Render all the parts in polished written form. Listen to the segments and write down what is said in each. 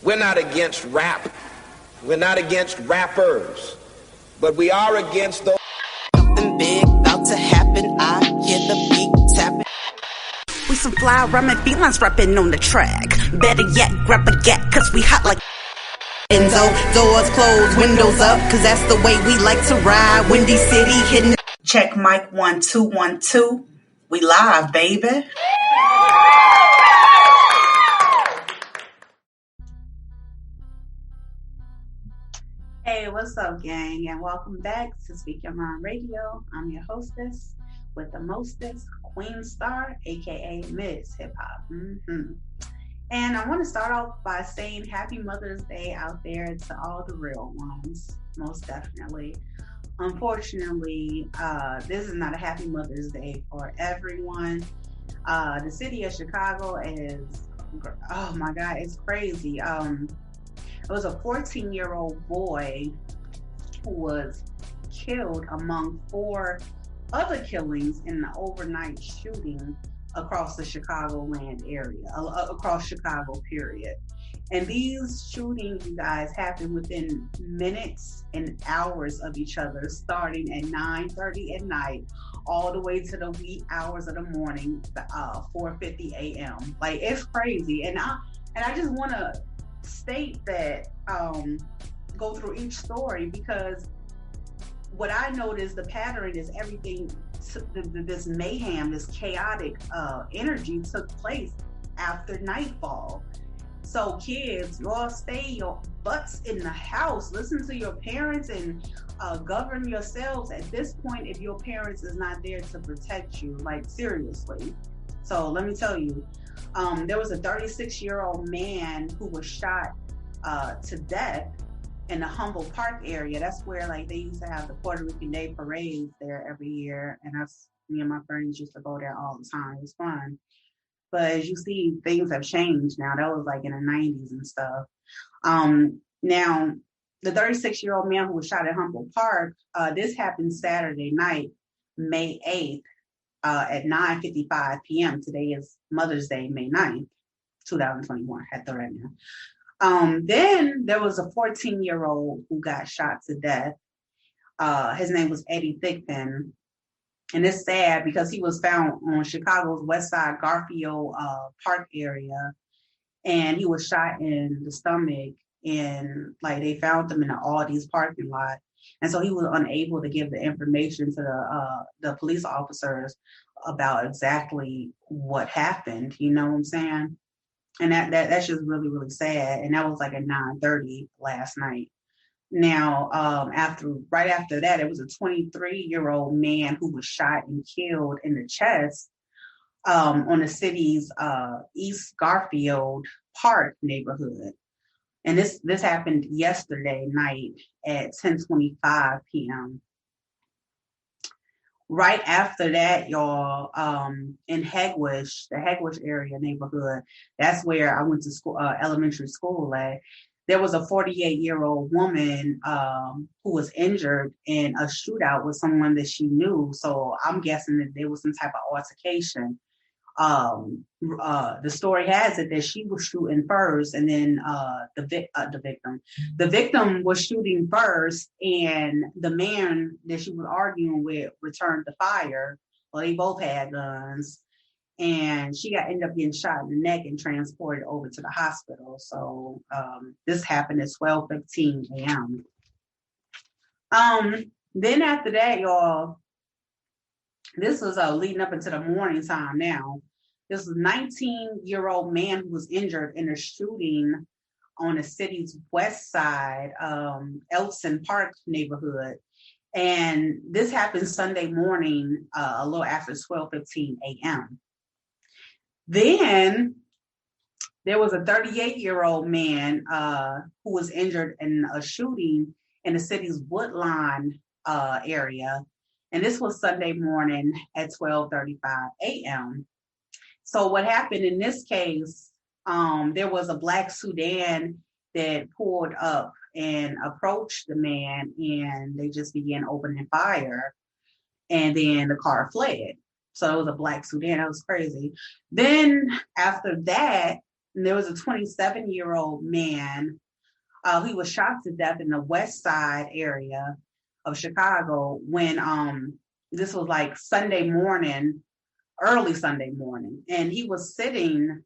We're not against rap. We're not against rappers. But we are against those. Something big about to happen. I hear the beat tapping. We some fly rhyming felines rapping on the track. Better yet, grab a gat, cause we hot like Enzo. Doors closed, windows up, cause that's the way we like to ride. Windy City hitting. Check mic 1 2 1 2. We live, baby. Hey, what's up, gang? And welcome back to Speak Your Mind Radio. I'm your hostess with the mostest, Queen Star, aka Miss Hip Hop. And I want to start off by saying Happy Mother's Day out there to all the real ones, most definitely. Unfortunately, this is not a Happy Mother's Day for everyone. The city of Chicago is, oh my God, it's crazy. It was a 14-year-old boy who was killed among 4 other killings in the overnight shooting across the Chicagoland area, across Chicago, period. And these shootings, you guys, happened within minutes and hours of each other, starting at 9:30 at night, all the way to the wee hours of the morning, 4:50 a.m. Like, it's crazy. And I just want to state that, go through each story, because what I noticed, the pattern is everything, this mayhem, this chaotic energy took place after nightfall. So kids, y'all stay your butts in the house, listen to your parents, and govern yourselves at this point if your parents is not there to protect you, like, seriously. So let me tell you, there was a 36-year-old man who was shot to death in the Humboldt Park area. That's where, like, they used to have the Puerto Rican Day parades there every year, and me and my friends used to go there all the time. It was fun. But as you see, things have changed now. That was like in the 90s and stuff. Now, the 36-year-old man who was shot at Humboldt Park, this happened Saturday night, May 8th, at 9:55 p.m. Today is Mother's Day, May 9th, 2021, at the right now. Then there was a 14-year-old who got shot to death. His name was Eddie Thigpen. And it's sad because he was found on Chicago's West Side Garfield Park area, and he was shot in the stomach, and like they found him in the Aldi's parking lot. And so he was unable to give the information to the police officers about exactly what happened. You know what I'm saying? And that's just really, really sad. And that was like at 9:30 last night. Now, right after that, it was a 23-year-old man who was shot and killed in the chest on the city's East Garfield Park neighborhood. And this happened yesterday night at 10:25 p.m. Right after that, y'all, in Hegwish, the Hegwish area neighborhood, that's where I went to school, elementary school at. There was a 48-year-old woman who was injured in a shootout with someone that she knew. So I'm guessing that there was some type of altercation. The story has it that she was shooting first, and then the victim was shooting first, and the man that she was arguing with returned the fire. Well, they both had guns. And she ended up getting shot in the neck and transported over to the hospital. So this happened at 12:15 a.m. Then after that, y'all, this was leading up into the morning time now. This was a 19-year-old man who was injured in a shooting on the city's west side, Elson Park neighborhood. And this happened Sunday morning, a little after 12:15 a.m. Then there was a 38-year-old man who was injured in a shooting in the city's Woodlawn area. And this was Sunday morning at 12:35 a.m. So what happened in this case, there was a black sedan that pulled up and approached the man, and they just began opening fire. And then the car fled. So it was a black sedan. That was crazy. Then after that, And there was a 27-year-old man he was shot to death in the West Side area of Chicago when this was like Sunday morning, early Sunday morning, and he was sitting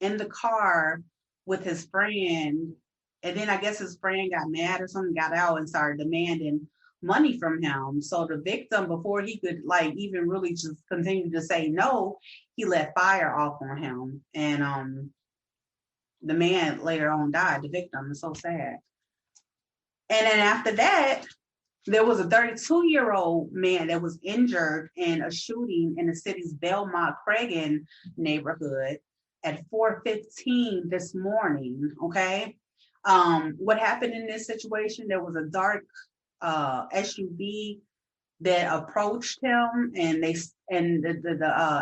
in the car with his friend, and then I guess his friend got mad or something, got out and started demanding money from him. So the victim, before he could like even really just continue to say no, he let fire off on him, and the man later on died. The victim is so sad. And then after that, there was a 32-year-old man that was injured in a shooting in the city's Belmont Cragen neighborhood at 4:15 this morning. Okay. What happened in this situation? There was a dark SUV that approached him, and the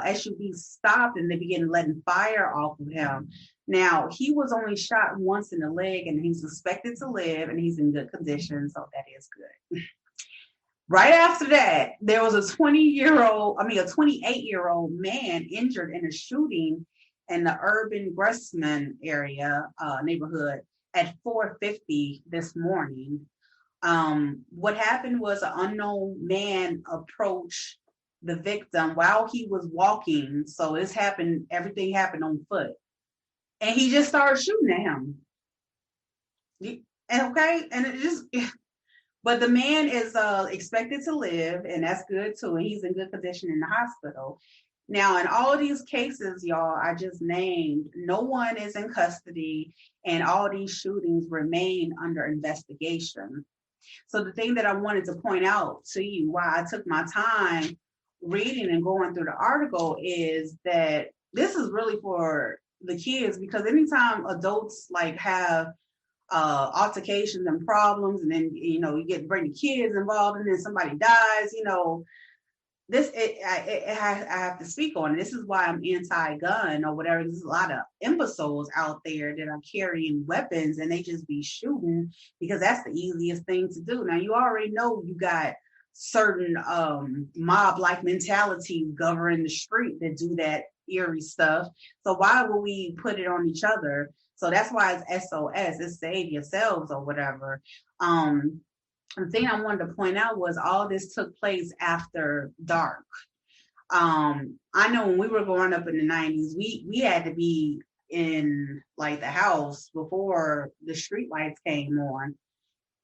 SUV stopped, and they began letting fire off of him. Now, he was only shot once in the leg, and he's suspected to live, and he's in good condition, so that is good. Right after that, there was a 28-year-old man injured in a shooting in the urban Gressman area neighborhood at 4:50 this morning. What happened was an unknown man approached the victim while he was walking. So everything happened on foot. And he just started shooting at him. But the man is expected to live, and that's good too. And he's in good condition in the hospital. Now, in all of these cases, y'all, I just named, no one is in custody, and all these shootings remain under investigation. So the thing that I wanted to point out to you, why I took my time reading and going through the article, is that this is really for the kids, because anytime adults like have altercations and problems, and then you bring the kids involved, and then somebody dies, I have to speak on it. This is why I'm anti-gun or whatever. There's a lot of imbeciles out there that are carrying weapons, and they just be shooting because that's the easiest thing to do. Now, you already know you got certain mob-like mentalities governing the street that do that eerie stuff. So why would we put it on each other? So that's why it's SOS. It's save yourselves or whatever. The thing I wanted to point out was all this took place after dark. I know when we were growing up in the 90s, we had to be in like the house before the street lights came on.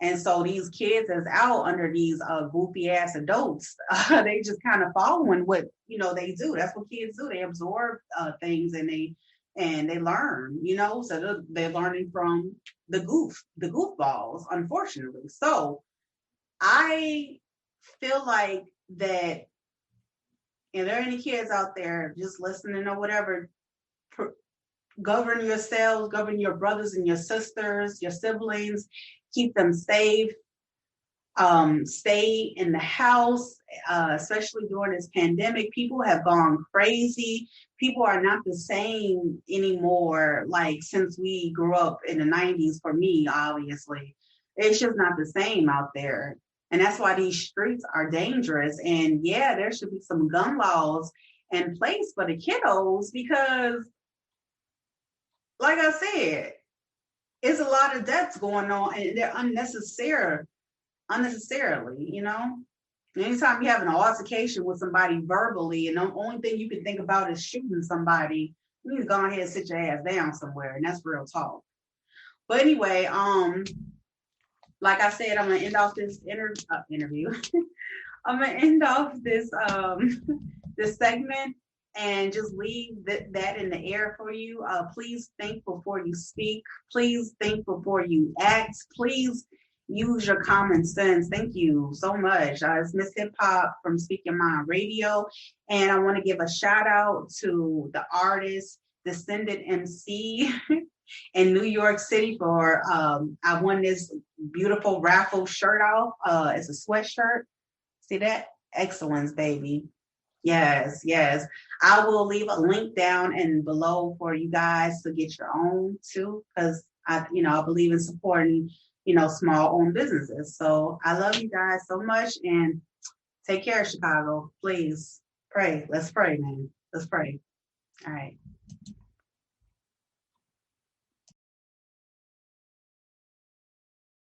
And so these kids that's out under these goofy ass adults, they just kind of following what they do. That's what kids do. They absorb things and they learn, so they're learning from the goofballs, unfortunately. So I feel like that if there are any kids out there just listening or whatever, govern yourselves, govern your brothers and your sisters, your siblings, keep them safe, stay in the house, especially during this pandemic. People have gone crazy. People are not the same anymore, like since we grew up in the 90s, for me, obviously. It's just not the same out there. And that's why these streets are dangerous. And yeah, there should be some gun laws in place for the kiddos, because like I said, it's a lot of deaths going on, and they're unnecessarily, Anytime you have an altercation with somebody verbally, and the only thing you can think about is shooting somebody, you need to go ahead and sit your ass down somewhere, and that's real talk. But anyway, like I said, I'm gonna end off this interview. I'm gonna end off this this segment and just leave that in the air for you. Please think before you speak. Please think before you act. Please use your common sense. Thank you so much. It's Miss Hip Hop from Speak Your Mind Radio, and I want to give a shout out to the artist Descendant MC in New York City for I won this beautiful raffle shirt off. It's a sweatshirt. See that? Excellence, baby. Yes. I will leave a link down and below for you guys to get your own too, because I believe in supporting small owned businesses. So I love you guys so much, and take care, Chicago. Please pray. Let's pray, man. Let's pray. All right.